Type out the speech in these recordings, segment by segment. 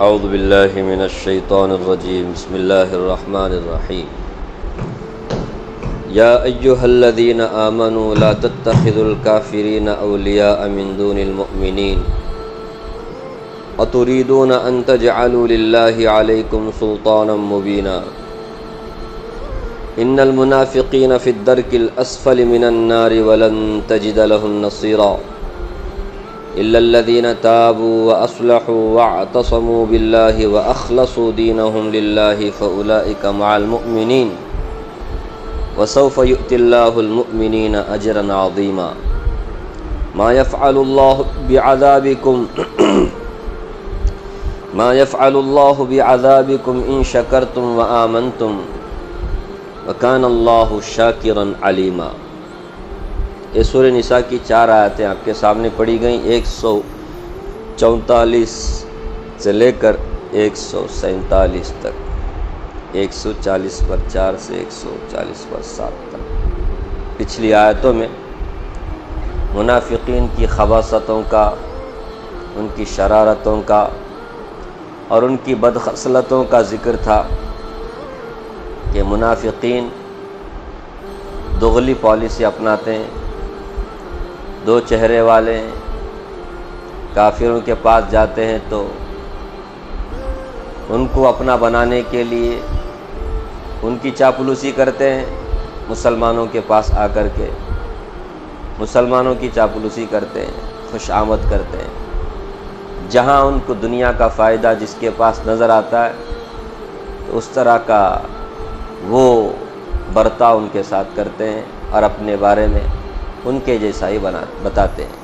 اعوذ باللہ من الشیطان الرجیم بسم اللہ الرحمن الرحیم یا ایہا الذین آمنوا لا تتخذوا الکافرین اولیاء من دون المؤمنین اتريدون ان تجعلوا للہ علیکم سلطانا مبینا ان المنافقین فی الدرک الاسفل من النار ولن تجد لهم نصیرا إلا الذين تابوا وأصلحوا واعتصموا بالله وأخلصوا دينهم لله فأولئك مع المؤمنين وسوف يؤتي الله المؤمنين أجرا عظيما ما يفعل الله بعذابكم إن شكرتم وآمنتم وكان الله شاكرا عليما۔ یہ سورہ نساء کی 4 آیتیں آپ کے سامنے پڑھی گئیں، 144 سے لے کر 147 تک، 140 پر 4 سے 140 پر 7 تک۔ پچھلی آیتوں میں منافقین کی خباثتوں کا، ان کی شرارتوں کا اور ان کی بدخصلتوں کا ذکر تھا کہ منافقین دوغلی پالیسی اپناتے ہیں، 2 چہرے والے ہیں، کافروں کے پاس جاتے ہیں تو ان کو اپنا بنانے کے لیے ان کی چاپلوسی کرتے ہیں، مسلمانوں کے پاس آ کر کے مسلمانوں کی چاپلوسی کرتے ہیں، خوش آمد کرتے ہیں، جہاں ان کو دنیا کا فائدہ جس کے پاس نظر آتا ہے تو اس طرح کا وہ برتاؤ ان کے ساتھ کرتے ہیں اور اپنے بارے میں ان کے جیسا ہی بتاتے ہیں۔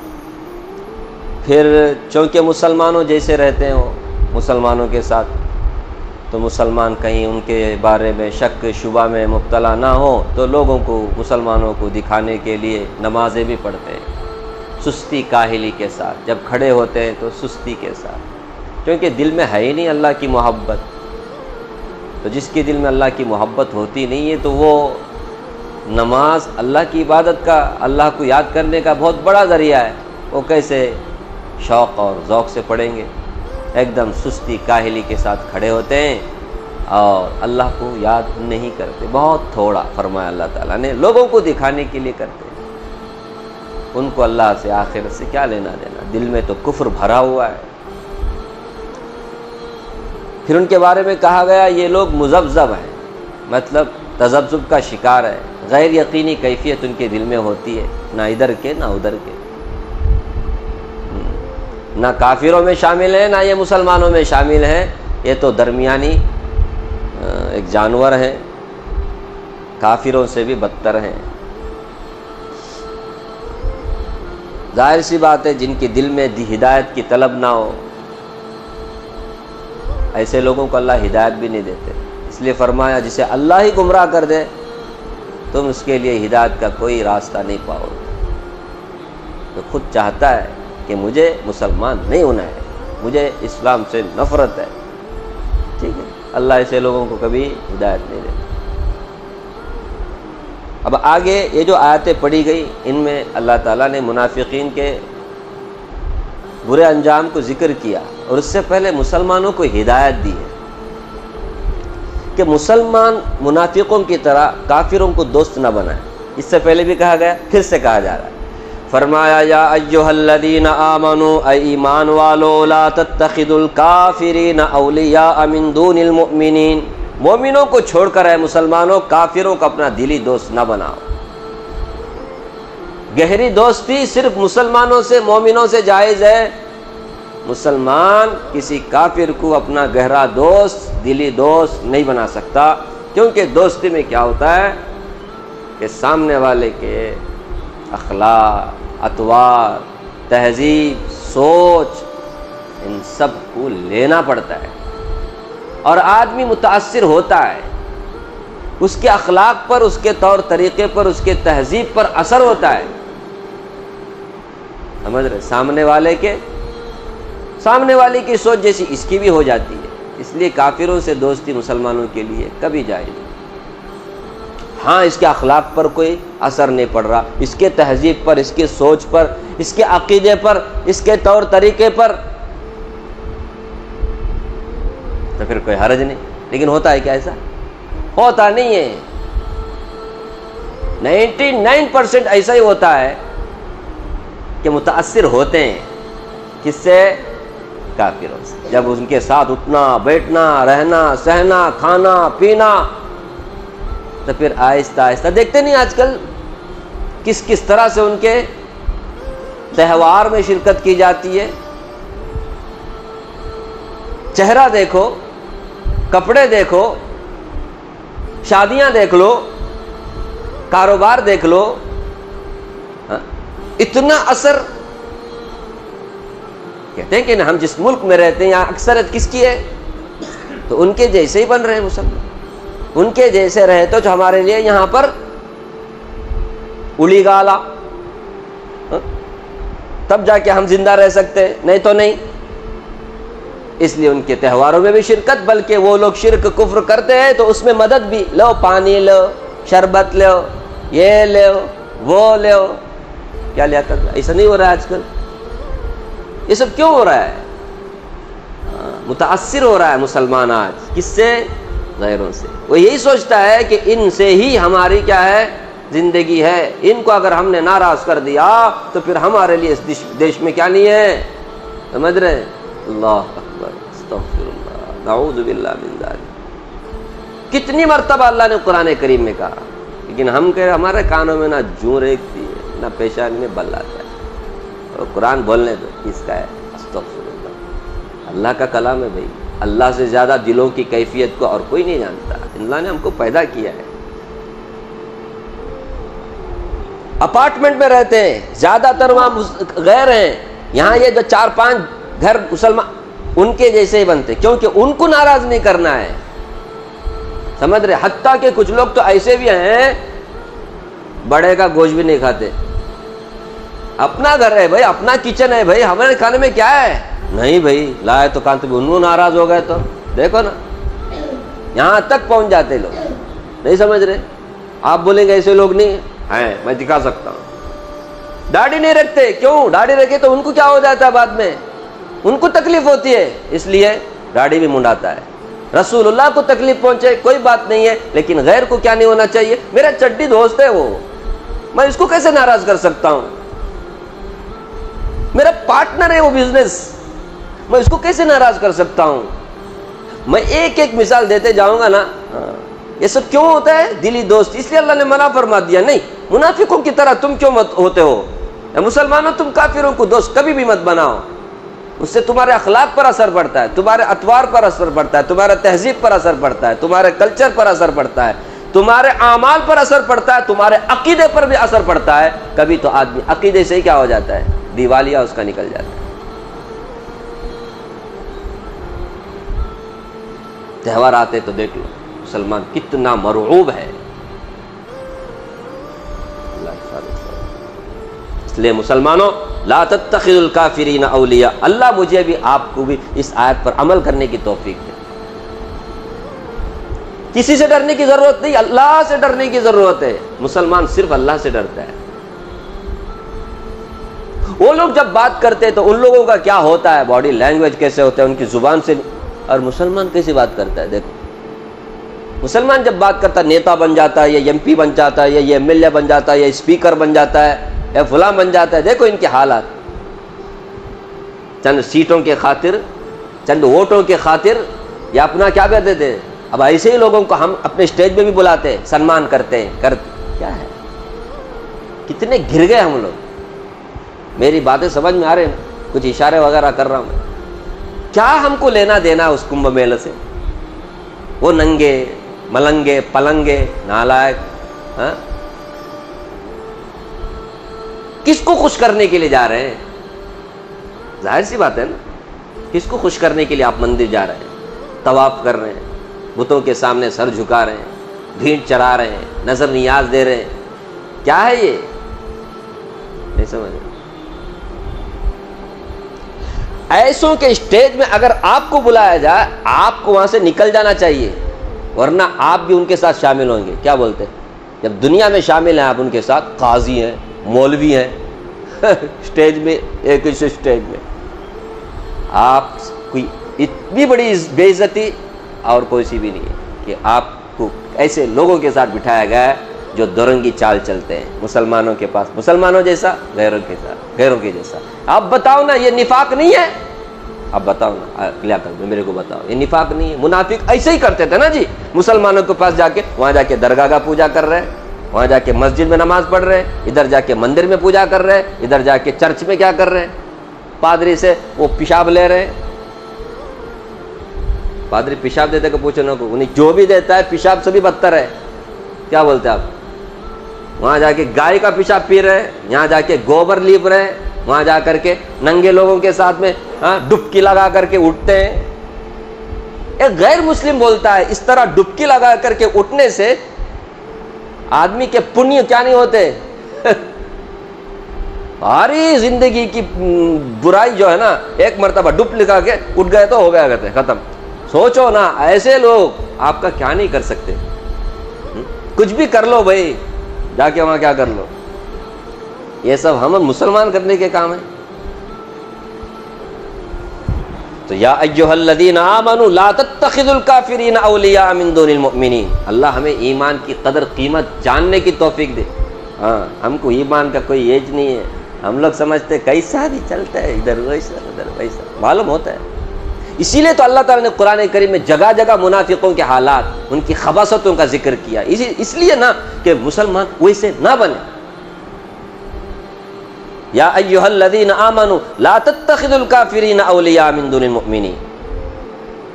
پھر چونکہ مسلمانوں جیسے رہتے ہیں وہ مسلمانوں کے ساتھ، تو مسلمان کہیں ان کے بارے میں شک شبہ میں مبتلا نہ ہو تو لوگوں کو، مسلمانوں کو دکھانے کے لیے نمازیں بھی پڑھتے ہیں، سستی کاہلی کے ساتھ۔ جب کھڑے ہوتے ہیں تو سستی کے ساتھ، کیونکہ دل میں ہے ہی نہیں اللہ کی محبت۔ تو جس کے دل میں اللہ کی محبت ہوتی نہیں ہے تو وہ نماز اللہ کی عبادت کا، اللہ کو یاد کرنے کا بہت بڑا ذریعہ ہے، وہ کیسے شوق اور ذوق سے پڑھیں گے؟ ایک دم سستی کاہلی کے ساتھ کھڑے ہوتے ہیں اور اللہ کو یاد نہیں کرتے، بہت تھوڑا فرمایا اللہ تعالیٰ نے، لوگوں کو دکھانے کے لیے کرتے ہیں۔ ان کو اللہ سے آخرت سے کیا لینا دینا، دل میں تو کفر بھرا ہوا ہے۔ پھر ان کے بارے میں کہا گیا یہ لوگ مذبذب ہیں، مطلب تذبذب کا شکار ہے، غیر یقینی کیفیت ان کے دل میں ہوتی ہے، نہ ادھر کے نہ ادھر کے، نہ کافروں میں شامل ہیں نہ یہ مسلمانوں میں شامل ہیں، یہ تو درمیانی ایک جانور ہیں، کافروں سے بھی بدتر ہیں۔ ظاہر سی بات ہے جن کے دل میں ہدایت کی طلب نہ ہو، ایسے لوگوں کو اللہ ہدایت بھی نہیں دیتے۔ اس لیے فرمایا جسے اللہ ہی گمراہ کر دے تم اس کے لیے ہدایت کا کوئی راستہ نہیں پاؤ گے۔ تو خود چاہتا ہے کہ مجھے مسلمان نہیں ہونا ہے، مجھے اسلام سے نفرت ہے، ٹھیک ہے، اللہ ایسے لوگوں کو کبھی ہدایت نہیں دیتا۔ اب آگے یہ جو آیتیں پڑھی گئی ان میں اللہ تعالیٰ نے منافقین کے برے انجام کو ذکر کیا، اور اس سے پہلے مسلمانوں کو ہدایت دی ہے کہ مسلمان منافقوں کی طرح کافروں کو دوست نہ بنائیں۔ اس سے پہلے بھی کہا گیا، پھر سے کہا جا رہا ہے۔ فرمایا یا ایھا الذین آمنوا، اے ایمان والو، لا تتخذوا الکافرین اولیاء من دون المؤمنین، مومنوں کو چھوڑ کر اے مسلمانوں کافروں کو اپنا دلی دوست نہ بناؤ۔ گہری دوستی صرف مسلمانوں سے، مومنوں سے جائز ہے، مسلمان کسی کافر کو اپنا گہرا دوست، دلی دوست نہیں بنا سکتا، کیونکہ دوستی میں کیا ہوتا ہے کہ سامنے والے کے اخلاق، اطوار، تہذیب، سوچ، ان سب کو لینا پڑتا ہے، اور آدمی متاثر ہوتا ہے، اس کے اخلاق پر، اس کے طور طریقے پر، اس کے تہذیب پر اثر ہوتا ہے، سمجھ رہے؟ سامنے والے کی سوچ جیسی اس کی بھی ہو جاتی ہے، اس لیے کافروں سے دوستی مسلمانوں کے لیے کبھی جائز نہیں۔ ہاں اس کے اخلاق پر کوئی اثر نہیں پڑ رہا، اس کے تہذیب پر، اس کے سوچ پر، اس کے عقیدے پر، اس کے طور طریقے پر تو پھر کوئی حرج نہیں. لیکن ہوتا ہے کیا ایسا؟ ہوتا نہیں ہے. 99% ایسا ہی ہوتا ہے کہ متاثر ہوتے ہیں. کس سے؟ کافروں سے. جب ان کے ساتھ اٹھنا بیٹھنا رہنا سہنا کھانا پینا، تو پھر آہستہ آہستہ دیکھتے نہیں آج کل کس کس طرح سے ان کے تہوار میں شرکت کی جاتی ہے. چہرہ دیکھو، کپڑے دیکھو، شادیاں دیکھ لو، کاروبار دیکھ لو، اتنا اثر. کہتے ہیں کہ ہم جس ملک میں رہتے ہیں یہاں اکثریت کس کی ہے؟ تو ان کے جیسے ہی بن رہے ہیں مسلمان. ان کے جیسے رہے تو جو ہمارے لیے یہاں پر الی گالا، تب جا کے ہم زندہ رہ سکتے ہیں، نہیں تو نہیں. اس لیے ان کے تہواروں میں بھی شرکت، بلکہ وہ لوگ شرک کفر کرتے ہیں تو اس میں مدد بھی. لو پانی لو، شربت لو، یہ لو وہ لو. کیا لیا کر؟ ایسا نہیں ہو رہا ہے آج کل. یہ سب کیوں ہو رہا ہے؟ متاثر ہو رہا ہے مسلمان آج. کس سے؟ غیروں سے. وہ یہی سوچتا ہے کہ ان سے ہی ہماری کیا ہے؟ زندگی ہے. ان کو اگر ہم نے ناراض کر دیا تو پھر ہمارے لیے اس دیش میں کیا نہیں ہے. سمجھ رہے؟ اللہ اکبر، استغفر اللہ، نعوذ باللہ من ذالک. کتنی مرتبہ اللہ نے قرآن کریم میں کہا، لیکن ہمارے کانوں میں نہ جوں ریکتی ہے نہ پیشانی میں بل آتا ہے. اور قرآن بولنے دو، کس کا ہے؟ استغفر اللہ. اللہ کا کلام ہے بھائی. اللہ سے زیادہ دلوں کی کیفیت کو اور کوئی نہیں جانتا. اللہ نے ہم کو پیدا کیا ہے. اپارٹمنٹ میں رہتے ہیں، زیادہ تر وہاں غیر ہیں. یہاں یہ جو 4-5 گھر مسلمان ان کے جیسے ہی بنتے، کیونکہ ان کو ناراض نہیں کرنا ہے. سمجھ رہے؟ حتیٰ کہ کچھ لوگ تو ایسے بھی ہیں بڑے کا گوشت بھی نہیں کھاتے. اپنا گھر ہے بھائی، اپنا کچن ہے بھائی، ہمارے کھانے میں کیا ہے؟ نہیں بھائی لائے تو کہاں تو انہوں ناراض ہو گئے. تو دیکھو نا یہاں تک پہنچ جاتے لوگ. نہیں سمجھ رہے؟ آپ بولیں گے ایسے لوگ نہیں ہیں، میں دکھا سکتا ہوں. داڑھی نہیں رکھتے. کیوں؟ داڑھی رکھے تو ان کو کیا ہو جاتا ہے؟ بعد میں ان کو تکلیف ہوتی ہے، اس لیے داڑھی بھی منڈاتا ہے. رسول اللہ کو تکلیف پہنچے کوئی بات نہیں ہے، لیکن غیر کو کیا نہیں ہونا چاہیے. میرا چڈی دوست ہے وہ، میں اس کو کیسے ناراض کر سکتا ہوں؟ میرا پارٹنر ہے وہ بزنس، میں اس کو کیسے ناراض کر سکتا ہوں؟ میں ایک ایک مثال دیتے جاؤں گا نا. یہ سب کیوں ہوتا ہے؟ دلی دوست. اس لیے اللہ نے منع فرما دیا، نہیں منافقوں کی طرح تم کیوں مت ہوتے ہو. مسلمانوں تم کافروں کو دوست کبھی بھی مت بناؤ. اس سے تمہارے اخلاق پر اثر پڑتا ہے، تمہارے اطوار پر اثر پڑتا ہے، تمہارے تہذیب پر اثر پڑتا ہے، تمہارے کلچر پر اثر پڑتا ہے، تمہارے اعمال پر اثر پڑتا ہے، تمہارے عقیدے پر بھی اثر پڑتا ہے. کبھی تو آدمی عقیدے سے ہی کیا ہو جاتا ہے؟ دیوالیہ اس کا نکل جاتا ہے. تہوار آتے تو دیکھ لو مسلمان کتنا مرعوب ہے. اس لیے مسلمانوں لا تتخذوا الکافرین اولیاء. اللہ مجھے بھی آپ کو بھی اس آیت پر عمل کرنے کی توفیق دے. کسی سے ڈرنے کی ضرورت نہیں، اللہ سے ڈرنے کی ضرورت ہے. مسلمان صرف اللہ سے ڈرتا ہے. وہ لوگ جب بات کرتے ہیں تو ان لوگوں کا کیا ہوتا ہے، باڈی لینگویج کیسے ہوتا ہے ان کی زبان سے، اور مسلمان کیسے بات کرتا ہے. دیکھو مسلمان جب بات کرتا ہے نیتا بن جاتا ہے، یا MP بن جاتا ہے، یا یہ MLA بن جاتا ہے، یا اسپیکر بن جاتا ہے، یا فلاں بن جاتا ہے. دیکھو ان کے حالات، چند سیٹوں کے خاطر، چند ووٹوں کے خاطر یا اپنا کیا کہتے تھے. اب ایسے ہی لوگوں کو ہم اپنے اسٹیج پہ بھی بلاتے ہیں، سنمان کرتے ہیں. کیا ہے؟ کتنے گر گئے ہم لوگ. میری باتیں سمجھ میں آ رہے ہیں؟ کچھ اشارے وغیرہ کر رہا ہوں میں. کیا ہم کو لینا دینا اس کنبھ میلے سے؟ وہ ننگے ملنگے پلنگے نالائق کس کو خوش کرنے کے لیے جا رہے ہیں؟ ظاہر سی بات ہے نا، کس کو خوش کرنے کے لیے آپ مندر جا رہے ہیں، طواف کر رہے ہیں، بتوں کے سامنے سر جھکا رہے ہیں، بھیڑ چڑھا رہے ہیں، نظر نیاز دے رہے ہیں. کیا ہے یہ؟ نہیں سمجھ رہے. ایسوں کے اسٹیج میں اگر آپ کو بلایا جائے آپ کو وہاں سے نکل جانا چاہیے، ورنہ آپ بھی ان کے ساتھ شامل ہوں گے. کیا بولتے ہیں؟ جب دنیا میں شامل ہیں آپ ان کے ساتھ، قاضی ہیں، مولوی ہیں، اسٹیج میں ایک ہی اسٹیج میں آپ کوئی اتنی بڑی بے عزتی اور کوئی سی بھی نہیں ہے کہ آپ کو ایسے لوگوں کے ساتھ بٹھایا گیا ہے جو دورنگی چال چلتے ہیں مسلمانوں کے پاس مسلمانوں جیسا، غیروں کے ساتھ غیروں کے جیسا. آپ بتاؤ نا یہ نفاق نہیں ہے؟ آپ بتاؤ نا لیاقت میں میرے کو بتاؤ یہ نفاق نہیں ہے؟ منافق ایسے ہی کرتے تھے نا جی، مسلمانوں کے پاس جا کے وہاں جا کے درگاہ کا پوجا کر رہے ہیں، وہاں جا کے مسجد میں نماز پڑھ رہے ہیں، ادھر جا کے مندر میں پوجا کر رہے ہیں، ادھر جا کے چرچ میں کیا کر رہے ہیں، پادری سے وہ پیشاب لے رہے ہیں. پادری پیشاب دیتے کہ پوچھنے کو انہیں جو بھی دیتا ہے پیشاب سے بھی بدتر ہے. کیا بولتے ہیں آپ؟ وہاں جا کے گائے کا پیشاب پی رہے ہیں، یہاں جا کے گوبر لیپ رہے ہیں، وہاں جا کر کے ننگے لوگوں کے ساتھ میں ڈبکی لگا کر کے اٹھتے ہیں. ایک غیر مسلم بولتا ہے اس طرح ڈبکی لگا کر کے اٹھنے سے آدمی کے پنیہ کیا نہیں ہوتے؟ ساری زندگی کی برائی جو ہے نا ایک مرتبہ ڈب لگا کے اٹھ گئے تو ہو گیا کہتے ہیں ختم. سوچو نا ایسے لوگ آپ کا کیا نہیں کر سکتے. کچھ بھی کر لو بھائی، جا کے وہاں کیا کر لو. یہ سب ہم مسلمان کرنے کے کام ہیں. تو یا ایھا الذین آمنوا لا تتخذوا الکافرین اولیاء من دون المؤمنین. اللہ ہمیں ایمان کی قدر قیمت جاننے کی توفیق دے. ہاں ہم کو ایمان کا کوئی ایج نہیں ہے. ہم لوگ سمجھتے کیسا بھی چلتا ہے، ادھر ویسا ادھر ویسا، معلوم ہوتا ہے. اسی لیے تو اللہ تعالیٰ نے قرآن کریم میں جگہ جگہ منافقوں کے حالات، ان کی خباثتوں کا ذکر کیا. اس لیے نا کہ مسلمان ویسے نہ بنے. یا ایھا الذین آمنوا لا تتخذوا الکافرین اولیاء من دون المؤمنین.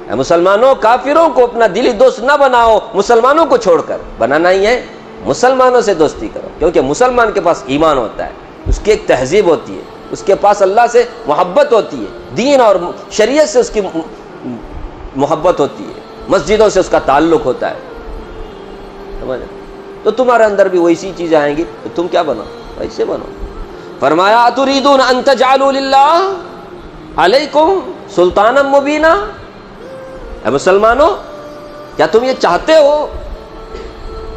اے مسلمانوں کافروں کو اپنا دلی دوست نہ بناؤ، مسلمانوں کو چھوڑ کر. بنانا ہی ہے مسلمانوں سے دوستی کرو، کیونکہ مسلمان کے پاس ایمان ہوتا ہے، اس کی ایک تہذیب ہوتی ہے، اس کے پاس اللہ سے محبت ہوتی ہے، دین اور شریعت سے اس کی محبت ہوتی ہے، مسجدوں سے اس کا تعلق ہوتا ہے. سمجھ؟ تو تمہارے اندر بھی ویسی چیزیں آئیں گی تو تم کیا بنو؟ ویسے بنو. فرمایا اتریدون ان تجعلوا للہ علیکم سلطانا مبینا. اے مسلمانوں کیا تم یہ چاہتے ہو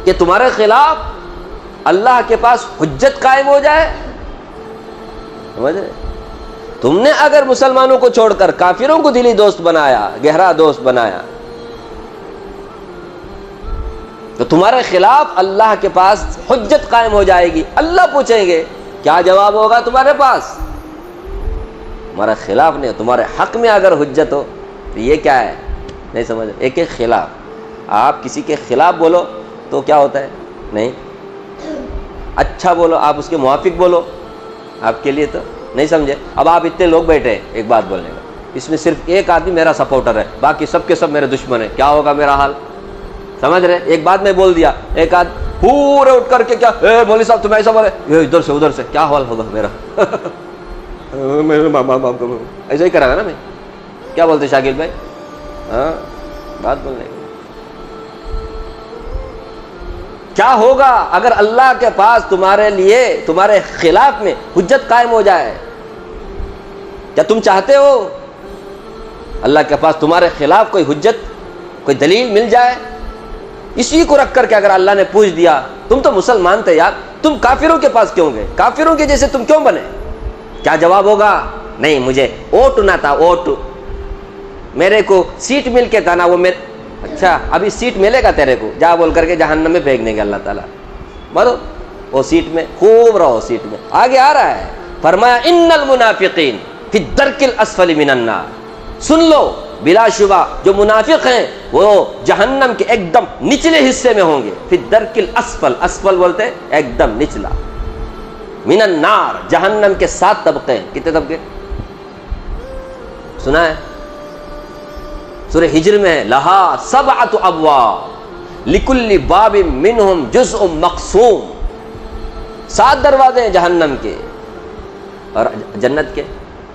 کہ تمہارے خلاف اللہ کے پاس حجت قائم ہو جائے؟ سمجھ رہے؟ تم نے اگر مسلمانوں کو چھوڑ کر کافروں کو دلی دوست بنایا، گہرا دوست بنایا، تو تمہارے خلاف اللہ کے پاس حجت قائم ہو جائے گی. اللہ پوچھیں گے کیا جواب ہوگا تمہارے پاس؟ تمہارے خلاف نہیں، تمہارے حق میں اگر حجت ہو تو یہ کیا ہے؟ نہیں سمجھ رہے؟ ایک ایک خلاف. آپ کسی کے خلاف بولو تو کیا ہوتا ہے؟ نہیں. اچھا بولو، آپ اس کے موافق بولو، آپ کے لیے تو نہیں سمجھے. اب آپ اتنے لوگ بیٹھے ہیں ایک بات بولنے کا، اس میں صرف ایک آدمی میرا سپورٹر ہے، باقی سب کے سب میرے دشمن ہیں. کیا ہوگا میرا حال؟ سمجھ رہے؟ ایک بات میں بول دیا، ایک آدمی پورے اٹھ کر کے کیا مولوی صاحب تم ایسا بولے، ادھر سے ادھر سے، کیا حال ہوگا میرا؟ ایسا ہی کرا گا نا. میں کیا بولتے شاکر بھائی؟ ہاں بات بولنے کی. کیا ہوگا اگر اللہ کے پاس تمہارے لیے تمہارے خلاف میں حجت قائم ہو جائے؟ کیا تم چاہتے ہو اللہ کے پاس تمہارے خلاف کوئی حجت، کوئی دلیل مل جائے؟ اسی کو رکھ کر کے اگر اللہ نے پوچھ دیا تم تو مسلمان تھے یار، تم کافروں کے پاس کیوں گئے؟ کافروں کے جیسے تم کیوں بنے؟ کیا جواب ہوگا؟ نہیں مجھے ووٹ نہ تھا، ووٹ میرے کو سیٹ مل کے تھا نا، وہ میرے. اچھا ابھی سیٹ ملے گا تیرے کو، جا بول کر کے جہنم میں پھینک دیں گے اللہ تعالیٰ. بولو وہ سیٹ میں خوب رہو، سیٹ میں. آگے آ رہا ہے فرمایا ان المنافقین فی الدرک الاسفل من النار. سن لو بلا شبہ جو منافق ہیں وہ جہنم کے ایک دم نچلے حصے میں ہوں گے. فی الدرک الاسفل، اسفل بولتے ہیں ایک دم نچلا. من النار، جہنم کے 7 طبقے ہیں. کتنے طبقے سنا ہے؟ سورہ ہجر میں ہے لہا 7 ابواب لکل باب منہم جزء مقسوم. 7 دروازے ہیں جہنم کے اور جنت کے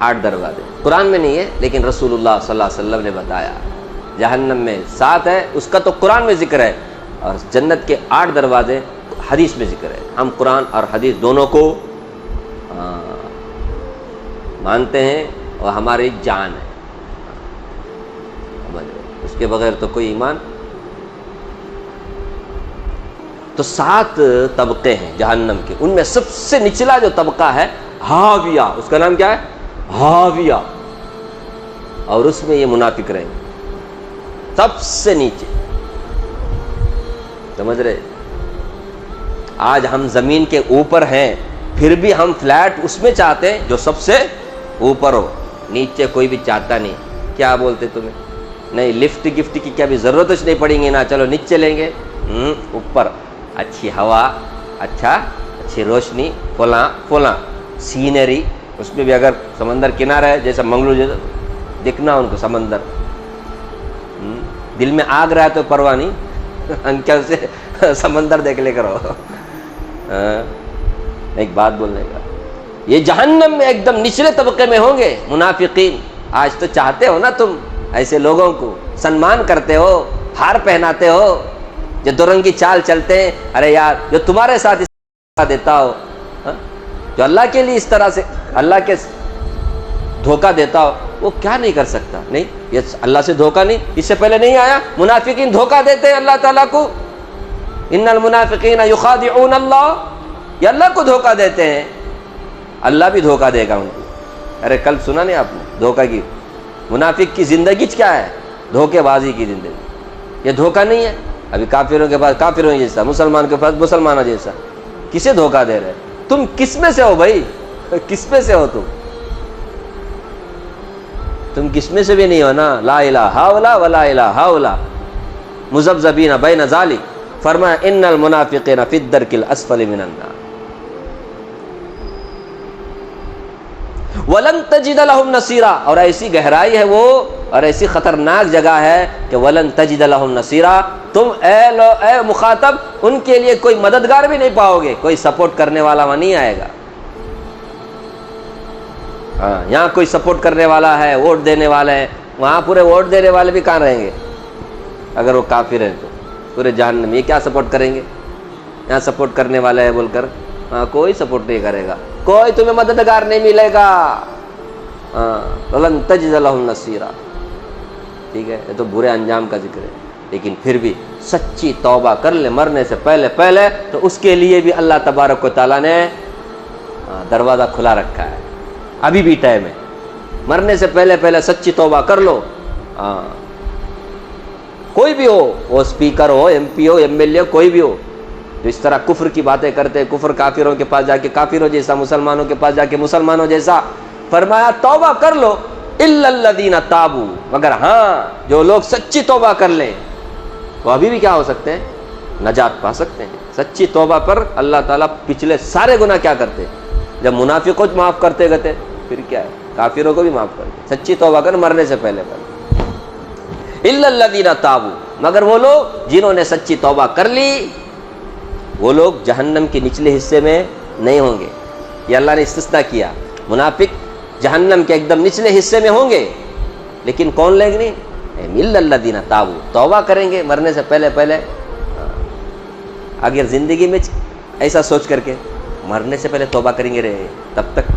8 دروازے. قرآن میں نہیں ہے لیکن رسول اللہ صلی اللہ علیہ وسلم نے بتایا. جہنم میں 7 ہے، اس کا تو قرآن میں ذکر ہے، اور جنت کے 8 دروازے حدیث میں ذکر ہے. ہم قرآن اور حدیث دونوں کو مانتے ہیں اور ہماری جان ہے. اس کے بغیر تو کوئی ایمان. تو 7 طبقے ہیں جہنم کے، ان میں سب سے نچلا جو طبقہ ہے ہاویہ، اس کا نام کیا ہے؟ ہاویہ. اور اس میں یہ منافق رہیں گے. سب سے نیچے. سمجھ رہے؟ آج ہم زمین کے اوپر ہیں پھر بھی ہم فلیٹ اس میں چاہتے ہیں جو سب سے اوپر ہو، نیچے کوئی بھی چاہتا نہیں. کیا بولتے تمہیں؟ نہیں لفٹ گفٹ کی کیا بھی ضرورت نہیں پڑیں گی نا، چلو نیچے لیں گے. اوپر اچھی ہوا، اچھی روشنی، فلاں سینری، اس میں بھی اگر سمندر کنارہ ہے جیسا منگلور جیسا دکھنا ان کو سمندر، دل میں آگ رہا تو پرواہ نہیں، انکل سے سمندر دیکھ لے کرو. ایک بات بولنے کا، یہ جہنم میں ایک دم نچلے طبقے میں ہوں گے منافقین. آج تو چاہتے ہو نا تم ایسے لوگوں کو، سنمان کرتے ہو، ہار پہناتے ہو، جو دورنگی چال چلتے ہیں. ارے یار جو تمہارے ساتھ اس طرح دیتا ہو، جو اللہ کے لیے اس طرح سے اللہ کے دھوکہ دیتا ہو، وہ کیا نہیں کر سکتا؟ نہیں یہ اللہ سے دھوکہ نہیں، اس سے پہلے نہیں آیا؟ منافقین دھوکہ دیتے ہیں اللہ تعالیٰ کو. ان المنافقین یخادعون اللہ، یہ اللہ کو دھوکہ دیتے ہیں، اللہ بھی دھوکہ دے گا ان کو. ارے کل سنا نہیں آپ نے دھوکہ کی؟ منافق کی زندگی کیا ہے؟ دھوکے بازی کی زندگی. یہ دھوکہ نہیں ہے. ابھی کافروں کے پاس کافروں جیسا، مسلمان کے پاس مسلمانوں جیسا. کسے دھوکہ دے رہے؟ تم کس میں سے ہو بھائی؟ کس میں سے ہو تم کس میں سے بھی نہیں ہو نا. لا الہ ہاؤلا ولا الہ ہاؤلا مذبذبین بین ذالک. فرمایا ان المنافقین فی الدرک الاسفل من النار وَلَن تَجِدَ لَهُمْ نَصِيرًا. اور ایسی گہرائی ہے وہ، اور ایسی خطرناک جگہ ہے کہ وَلَن تَجِدَ لَهُمْ نَصِيرًا. تم اے مخاطب ان کے لیے کوئی مددگار بھی نہیں پاؤ گے، کوئی سپورٹ کرنے والا وہاں نہیں آئے گا. یہاں کوئی سپورٹ کرنے والا ہے، ووٹ دینے والے ہیں، وہاں پورے ووٹ دینے والے بھی کہاں رہیں گے؟ اگر وہ کافر ہیں تو پورے جہنم. یہ کیا سپورٹ کریں گے؟ یہاں سپورٹ کرنے والا ہے بول کر کوئی سپورٹ نہیں کرے گا، کوئی تمہیں مددگار نہیں ملے گا. وَلَن تَجِدَ لَهُمْ نَصِيرًا. ٹھیک ہے، یہ تو برے انجام کا ذکر ہے، لیکن پھر بھی سچی توبہ کر لے مرنے سے پہلے تو اس کے لیے بھی اللہ تبارک و تعالیٰ نے دروازہ کھلا رکھا ہے. ابھی بھی ٹائم ہے، مرنے سے پہلے سچی توبہ کر لو. کوئی بھی ہو، وہ اسپیکر ہو، ایم پی ہو، ایم ایل اے، کوئی بھی ہو تو اس طرح کفر کی باتیں کرتے، کفر کافروں کے پاس جا کے کافروں جیسا، مسلمانوں کے پاس جا کے مسلمانوں جیسا. فرمایا توبہ کر لو الا الذین تابوا، مگر ہاں جو لوگ سچی توبہ کر لیں وہ ابھی بھی کیا ہو سکتے ہیں؟ نجات پا سکتے ہیں. سچی توبہ پر اللہ تعالیٰ پچھلے سارے گناہ کیا کرتے؟ جب منافقوں کو معاف کرتے گئے پھر کیا ہے؟ کافروں کو بھی معاف کرتے. سچی توبہ کر مرنے سے پہلے. الا الذین تابوا، مگر وہ لوگ جنہوں نے سچی توبہ کر لی، وہ لوگ جہنم کے نچلے حصے میں نہیں ہوں گے. یہ اللہ نے استثناء کیا. منافق جہنم کے ایک دم نچلے حصے میں ہوں گے، لیکن کون لیں گے؟ نہیں، الا الذین تابوا، توبہ کریں گے مرنے سے پہلے. اگر زندگی میں ایسا سوچ کر کے مرنے سے پہلے توبہ کریں گے رہے، تب تک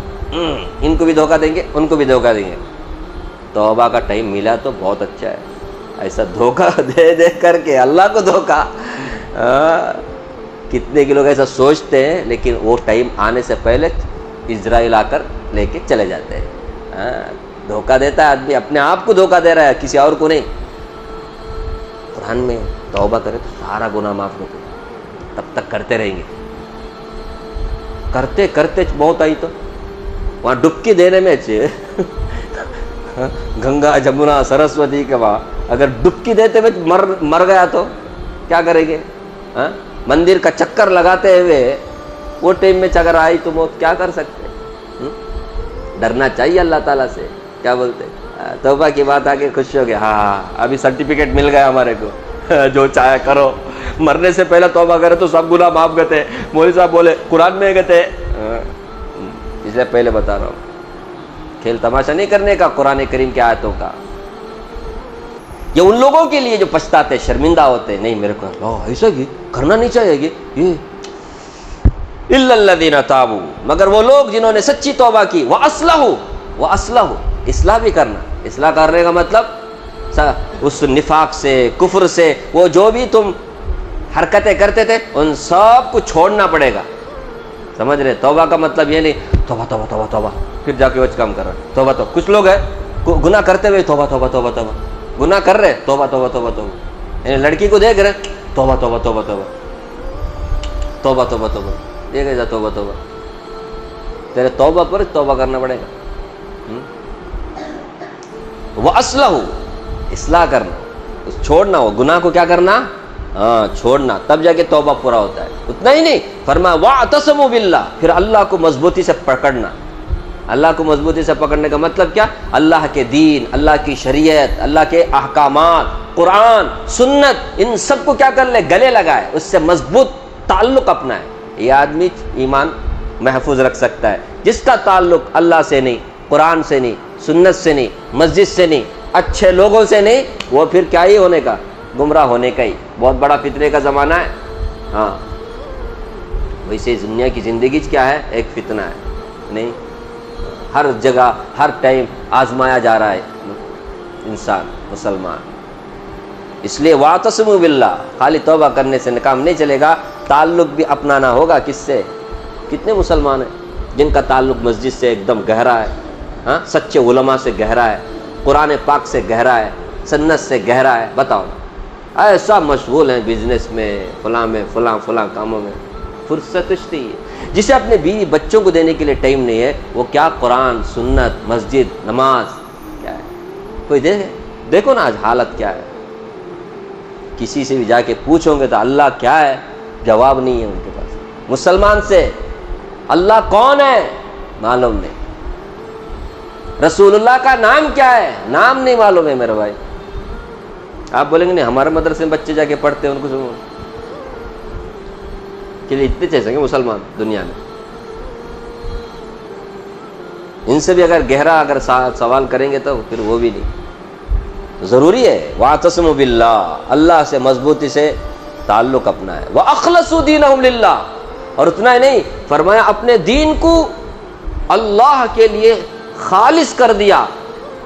ان کو بھی دھوکہ دیں گے، ان کو بھی دھوکہ دیں گے. توبہ کا ٹائم ملا تو بہت اچھا ہے. ایسا دھوکہ دے کر کے اللہ کو دھوکہ. کتنے کے لوگ ایسا سوچتے ہیں، لیکن وہ ٹائم آنے سے پہلے اسرائیل آ کر لے کے چلے جاتے ہیں. دھوکہ دیتا ہے آدمی، اپنے آپ کو دھوکہ دے رہا ہے، کسی اور کو نہیں. قرآن میں توبہ کرے تو سارا گناہ معاف ہوتا ہے. تب تک کرتے رہیں گے، کرتے موت آئی تو وہاں ڈبکی دینے میں گنگا جمنا سرسوتی کے وہاں اگر ڈبکی دیتے ہوئے مر گیا تو کیا کریں گے؟ مندر کا چکر لگاتے ہوئے وہ ٹائم میں اگر آئی تو موت کیا کر سکتے؟ ڈرنا چاہیے اللہ تعالیٰ سے. کیا بولتے؟ توبہ کی بات آ کے خوش ہو گیا، ہاں ابھی سرٹیفکیٹ مل گیا ہمارے کو، جو چاہے کرو. مرنے سے پہلے توبہ کرے تو سب گناہ معاف گئے. مولوی صاحب بولے قرآن میں گئے، اس لیے پہلے بتا رہا ہوں، کھیل تماشا نہیں کرنے کا قرآن کریم کی آیتوں کا. یہ ان لوگوں کے لیے جو پچھتاتے شرمندہ ہوتے، نہیں میرے کو ایسا کرنا نہیں چاہیے. یہ الا الذین تابوا، مگر وہ لوگ جنہوں نے سچی توبہ کی. وَأَصْلَحُوا، اصلاح بھی کرنا. اصلاح کرنے کا مطلب اس نفاق سے، کفر سے، وہ جو بھی تم حرکتیں کرتے تھے ان سب کو چھوڑنا پڑے گا. سمجھ رہے؟ توبہ کا مطلب یہ نہیں توبہ توبہ توبہ توبہ پھر جا کے وہ کام کر رہا. توبہ تو کچھ لوگ ہیں گناہ کرتے ہوئے توبہ توبہ توبہ توبہ. گناہ کر رہے توبہ توبہ توبہ توبہ، یعنی لڑکی کو دیکھ رہے توبہ توبہ توبہ توبہ توبہ توبہ توبہ، دیکھ جا توبہ توبہ، تیرے توبہ پر توبہ کرنا پڑے گا۔ وہ اصلاح کرنا، چھوڑنا، وہ گناہ کو کیا کرنا، ہاں چھوڑنا، تب جا کے توبہ پورا ہوتا ہے۔ اتنا ہی نہیں، فرمایا واعتصموا باللہ، پھر اللہ کو مضبوطی سے پکڑنا۔ اللہ کو مضبوطی سے پکڑنے کا مطلب کیا؟ اللہ کے دین، اللہ کی شریعت، اللہ کے احکامات، قرآن، سنت، ان سب کو کیا کر لے، گلے لگائے، اس سے مضبوط تعلق اپنا ہے۔ یہ آدمی ایمان محفوظ رکھ سکتا ہے جس کا تعلق اللہ سے نہیں، قرآن سے نہیں، سنت سے نہیں، مسجد سے نہیں، اچھے لوگوں سے نہیں، وہ پھر کیا ہی ہونے کا، گمراہ ہونے کا ہی۔ بہت بڑا فتنے کا زمانہ ہے۔ ہاں ویسے دنیا کی زندگی کیا ہے، ایک فتنہ ہے، نہیں ہر جگہ ہر ٹائم آزمایا جا رہا ہے انسان مسلمان۔ اس لیے واعتصموا باللہ، خالی توبہ کرنے سے کام نہیں چلے گا، تعلق بھی اپنانا ہوگا۔ کس سے؟ کتنے مسلمان ہیں جن کا تعلق مسجد سے ایک دم گہرا ہے، ہاں سچے علماء سے گہرا ہے، قرآن پاک سے گہرا ہے، سنت سے گہرا ہے؟ بتاؤ، ایسا مشغول ہیں بزنس میں، فلاں کاموں میں، فرصت نہیں ہے۔ جسے اپنے بیوی بچوں کو دینے کے لیے ٹائم نہیں ہے، وہ کیا قرآن، سنت، مسجد، نماز کیا ہے؟ کوئی دیکھو نا آج حالت کیا ہے۔ کسی سے بھی جا کے پوچھو گے تو اللہ کیا ہے، جواب نہیں ہے ان کے پاس۔ مسلمان سے اللہ کون ہے معلوم نہیں، رسول اللہ کا نام کیا ہے نام نہیں معلوم ہے میرے بھائی۔ آپ بولیں گے نہیں ہمارے مدرسے میں بچے جا کے پڑھتے ہیں، ان کو سنو کہ اتنے چیزیں کہ مسلمان دنیا میں، ان سے بھی اگر گہرا اگر سوال کریں گے تو پھر وہ بھی نہیں۔ ضروری ہے واعتصموا باللہ، اللہ سے مضبوطی سے تعلق اپنا ہے۔ وَأَخْلَصُوا دِينَهُمْ لِلَّهِ، اور اتنا ہی نہیں، فرمایا اپنے دین کو اللہ کے لیے خالص کر دیا،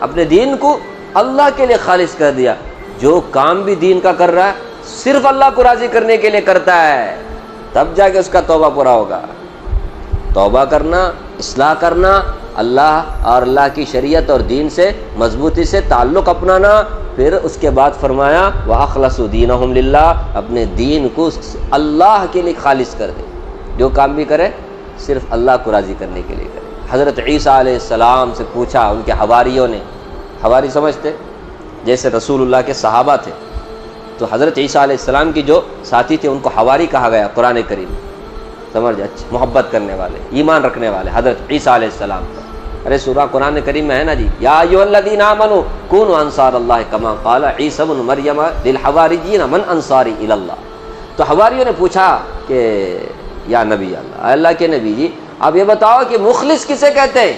اپنے دین کو اللہ کے لیے خالص کر دیا۔ جو کام بھی دین کا کر رہا ہے صرف اللہ کو راضی کرنے کے لیے کرتا ہے، تب جا کے اس کا توبہ پورا ہوگا۔ توبہ کرنا، اصلاح کرنا، اللہ اور اللہ کی شریعت اور دین سے مضبوطی سے تعلق اپنانا، پھر اس کے بعد فرمایا وَأَخْلَصُوا دِينَهُمْ لِلَّهِ، اپنے دین کو اللہ کے لیے خالص کر دے۔ جو کام بھی کرے صرف اللہ کو راضی کرنے کے لیے کرے۔ حضرت عیسیٰ علیہ السلام سے پوچھا ان کے حواریوں نے، حواری سمجھتے جیسے رسول اللہ کے صحابہ تھے، تو حضرت عیسیٰ علیہ السلام کی جو ساتھی تھے ان کو حواری کہا گیا قرآن کریم، سمجھ اچھا، محبت کرنے والے، ایمان رکھنے والے حضرت عیسیٰ علیہ السلام پر۔ ارے سورہ قرآن کریم میں ہے نا جی، یا ایھا الذین آمنوا کونوا انصار اللہ کما قال عیسی ابن مریم للحواریین من انصاری الی اللہ۔ تو حواریوں نے پوچھا کہ یا نبی اللہ کے نبی جی آپ یہ بتاؤ کہ مخلص کسے کہتے ہیں؟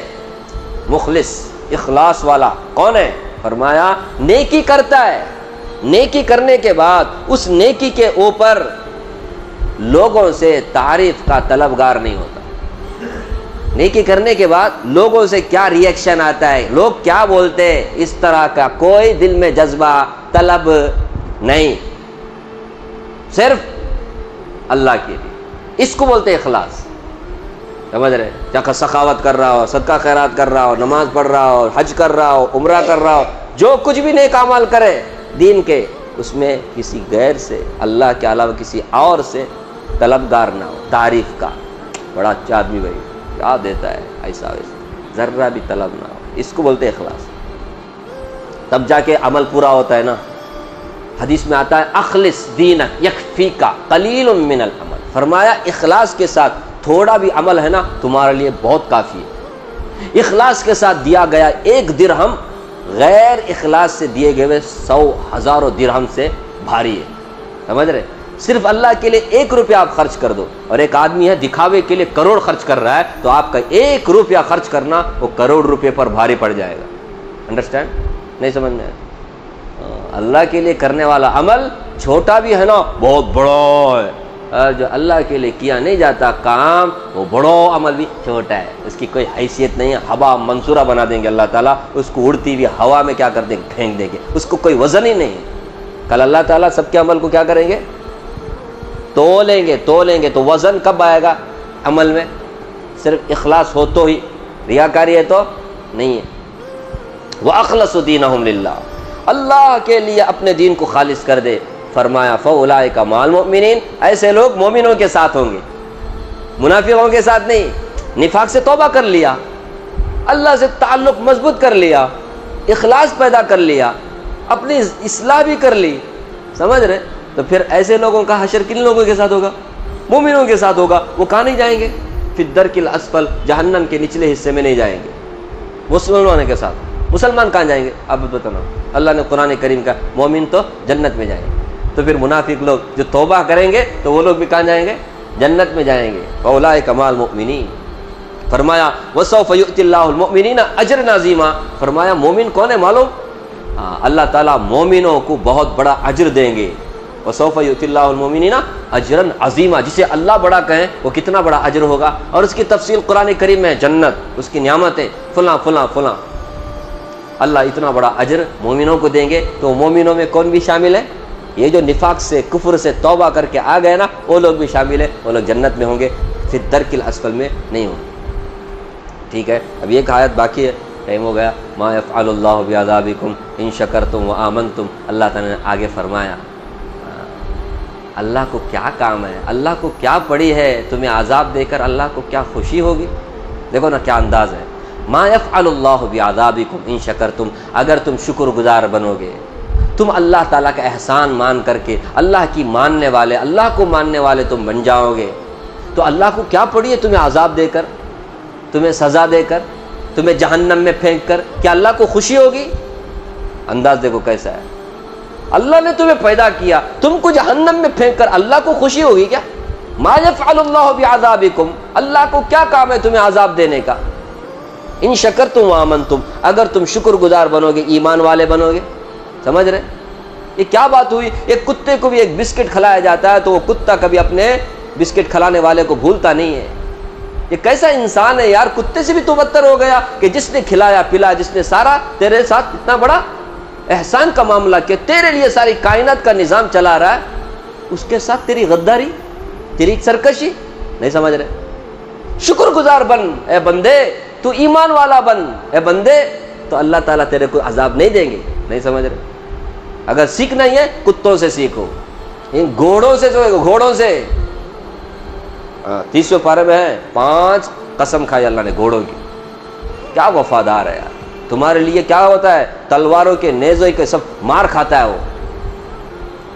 مخلص، اخلاص والا کون ہے؟ فرمایا نیکی کرتا ہے، نیکی کرنے کے بعد اس نیکی کے اوپر لوگوں سے تعریف کا طلبگار نہیں ہوتا۔ نیکی کرنے کے بعد لوگوں سے کیا ری ایکشن آتا ہے، لوگ کیا بولتے ہیں، اس طرح کا کوئی دل میں جذبہ طلب نہیں، صرف اللہ کے لیے۔ اس کو بولتے اخلاص، سمجھ رہے؟ چاہے سخاوت کر رہا ہو، صدقہ خیرات کر رہا ہو، نماز پڑھ رہا ہو، حج کر رہا ہو، عمرہ کر رہا ہو، جو کچھ بھی نیک اعمال کرے دین کے، اس میں کسی غیر سے، اللہ کے علاوہ کسی اور سے طلبگار نہ ہو، تعریف کا۔ بڑا اچھا آدمی بھائی کیا دیتا ہے، ایسا ویسا، ذرہ بھی طلب نہ ہو، اس کو بولتے اخلاص۔ تب جا کے عمل پورا ہوتا ہے نا۔ حدیث میں آتا ہے اخلص دینک یکفیک قلیل من العمل، فرمایا اخلاص کے ساتھ تھوڑا بھی عمل ہے نا تمہارے لیے بہت کافی ہے۔ اخلاص کے ساتھ دیا گیا ایک درہم غیر اخلاص سے دیے گئے 100,000 درہم سے بھاری ہے، سمجھ رہے؟ صرف اللہ کے لیے 1 روپیہ آپ خرچ کر دو، اور ایک آدمی ہے دکھاوے کے لیے کروڑ خرچ کر رہا ہے، تو آپ کا 1 روپیہ خرچ کرنا وہ کروڑ روپے پر بھاری پڑ جائے گا۔ انڈرسٹینڈ؟ نہیں سمجھ میں آیا؟ اللہ کے لیے کرنے والا عمل چھوٹا بھی ہے نا بہت بڑا ہے، اور جو اللہ کے لیے کیا نہیں جاتا کام وہ بڑا عمل بھی چھوٹا ہے، اس کی کوئی حیثیت نہیں ہے۔ ہوا منصورہ بنا دیں گے اللہ تعالیٰ، اس کو اڑتی ہوئی ہوا میں کیا کر دیں گے، پھینک دیں گے، اس کو کوئی وزن ہی نہیں ہے۔ کل اللہ تعالیٰ سب کے عمل کو کیا کریں گے، تولیں گے، تو وزن کب آئے گا عمل میں؟ صرف اخلاص ہو تو ہی، ریاکاری ہے تو نہیں ہے۔ وَأَخْلَصُوا دِينَهُمْ لِلَّهِ، اللہ کے لیے اپنے دین کو خالص کر دے، فرمایا فَأُولَٰئِکَ مَعَ الْمُؤْمِنِينَ، ایسے لوگ مومنوں کے ساتھ ہوں گے، منافقوں کے ساتھ نہیں۔ نفاق سے توبہ کر لیا، اللہ سے تعلق مضبوط کر لیا، اخلاص پیدا کر لیا، اپنی اصلاح بھی کر لی، سمجھ رہے؟ تو پھر ایسے لوگوں کا حشر کن لوگوں کے ساتھ ہوگا؟ مومنوں کے ساتھ ہوگا۔ وہ کہاں نہیں جائیں گے؟ فی الدرک الاسفل، جہنم کے نچلے حصے میں نہیں جائیں گے مسلمانوں کے ساتھ۔ مسلمان کہاں جائیں گے؟ اب بتانا، اللہ نے قرآن کریم کا مومن تو جنت میں جائیں گے، تو پھر منافق لوگ جو توبہ کریں گے تو وہ لوگ بھی کہاں جائیں گے؟ جنت میں جائیں گے۔ فَأُولَٰئِکَ مَعَ الْمُؤْمِنِينَ، فرمایا وَسَوْفَ يُؤْتِ اللَّهُ الْمُؤْمِنِينَ أَجْرًا عَظِيمًا، فرمایا مومن کون ہے معلوم؟ اللہ تعالیٰ مومنوں کو بہت بڑا اجر دیں گے۔ وَسَوْفَ يُؤْتِ اللَّهُ الْمُؤْمِنِينَ أَجْرًا عَظِيمًا، جسے اللہ بڑا کہیں وہ کتنا بڑا اجر ہوگا، اور اس کی تفصیل قرآن کریم میں، جنت، اس کی نعمتیں، فلاں فلاں فلاں، اللہ اتنا بڑا اجر مومنوں کو دیں گے۔ تو مومنوں میں کون بھی شامل ہے؟ یہ جو نفاق سے کفر سے توبہ کر کے آ گئے نا، وہ لوگ بھی شامل ہیں، وہ لوگ جنت میں ہوں گے، پھر درک الاسفل میں نہیں ہوں گے۔ ٹھیک ہے، اب ایک آیت باقی ہے، ٹائم ہو گیا۔ ما یفعل اللہ بعذابکم ان شکرتم وآمنتم، اللہ تعالیٰ نے آگے فرمایا اللہ کو کیا کام ہے، اللہ کو کیا پڑی ہے تمہیں عذاب دے کر، اللہ کو کیا خوشی ہوگی؟ دیکھو نا کیا انداز ہے۔ ما یفعل اللہ بعذابکم ان شکرتم، اگر تم شکر گزار بنو گے، تم اللہ تعالیٰ کا احسان مان کر کے اللہ کی ماننے والے، اللہ کو ماننے والے تم بن جاؤ گے، تو اللہ کو کیا پڑی ہے تمہیں عذاب دے کر، تمہیں سزا دے کر، تمہیں جہنم میں پھینک کر؟ کیا اللہ کو خوشی ہوگی؟ انداز دیکھو کیسا ہے۔ اللہ نے تمہیں پیدا کیا، تم کو جہنم میں پھینک کر اللہ کو خوشی ہوگی کیا؟ ما یفعل اللہ بعذابکم، اللہ کو کیا کام ہے تمہیں عذاب دینے کا؟ ان شکرتم وآمنتم، اگر تم شکر گزار بنو گے، ایمان والے بنو گے۔ سمجھ رہے؟ یہ کیا بات ہوئی؟ ایک کتے کو بھی ایک بسکٹ کھلایا جاتا ہے تو وہ کتا کبھی اپنے بسکٹ کھلانے والے کو بھولتا نہیں ہے۔ یہ کیسا انسان ہے یار، کتے سے بھی تو بدتر ہو گیا کہ جس نے کھلایا پلایا، جس نے سارا تیرے ساتھ اتنا بڑا احسان کا معاملہ کیا، تیرے لیے ساری کائنات کا نظام چلا رہا ہے، اس کے ساتھ تیری غداری، تیری سرکشی نہیں سمجھ رہے؟ شکر گزار بن اے بندے، تو ایمان والا بن اے بندے، تو اللہ تعالیٰ تیرے کو عذاب نہیں دیں گے۔ نہیں سمجھ رہے؟ اگر سیکھنا ہی ہے کتوں سے سیکھو، ان گھوڑوں سے، جو گھوڑوں سے 30ویں پارے میں ہے 5 قسم کھائی اللہ نے گھوڑوں کی۔ کیا وفادار ہے یار، تمہارے لیے کیا ہوتا ہے، تلواروں کے نیزوں کے سب مار کھاتا ہے وہ،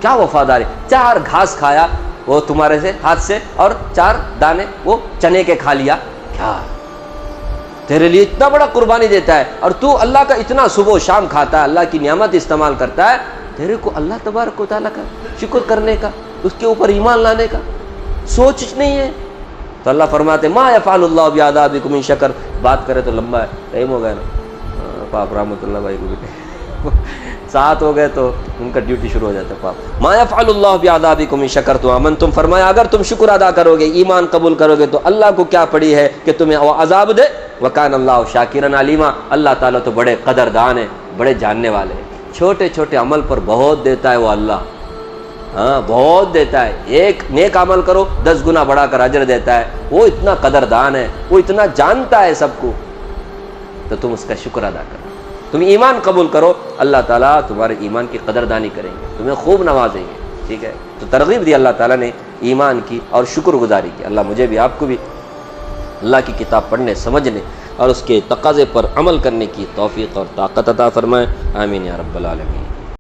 کیا وفادار ہے۔ 4 گھاس کھایا وہ تمہارے سے ہاتھ سے، اور 4 دانے وہ چنے کے کھا لیا، کیا تیرے لیے اتنا بڑا قربانی دیتا ہے، اور تو اللہ کا اتنا صبح و شام کھاتا ہے، اللہ کی نعمت استعمال کرتا ہے، تیرے کو اللہ تبارک و تعالیٰ کا شکر کرنے کا، اس کے اوپر ایمان لانے کا سوچ نہیں ہے۔ تو اللہ فرماتے ما یفعل اللہ بعذابکم ان شکر، بات کرے تو لمبا ہے، ٹائم ہو گیا نا، پاپ رحمۃ اللہ بھائی کو بھی 7 ہو گئے تو ان کا ڈیوٹی شروع ہو جاتا ہے پاپ۔ ما یفعل اللہ بعذابکم ان شکرتم وآمنتم، فرمایا اگر تم شکر ادا کرو گے، ایمان قبول کرو گے، تو اللہ کو کیا پڑی ہے کہ تمہیں وہ عذاب دے۔ وکان اللہ شاکرا علیما، اللہ تعالیٰ تو بڑے قدردان ہیں، بڑے جاننے والے ہیں۔ چھوٹے چھوٹے عمل پر بہت دیتا ہے وہ اللہ، ہاں بہت دیتا ہے۔ ایک نیک عمل کرو 10 گنا بڑھا کر اجر دیتا ہے، وہ اتنا قدردان ہے، وہ اتنا جانتا ہے سب کو۔ تو تم اس کا شکر ادا کرو، تم ایمان قبول کرو، اللہ تعالیٰ تمہارے ایمان کی قدردانی کریں گے، تمہیں خوب نوازیں گے۔ ٹھیک ہے، تو ترغیب دی اللہ تعالیٰ نے ایمان کی اور شکر گزاری کی۔ اللہ مجھے بھی آپ کو بھی اللہ کی کتاب پڑھنے، سمجھنے اور اس کے تقاضے پر عمل کرنے کی توفیق اور طاقت عطا فرمائے، آمین یا رب العالمین۔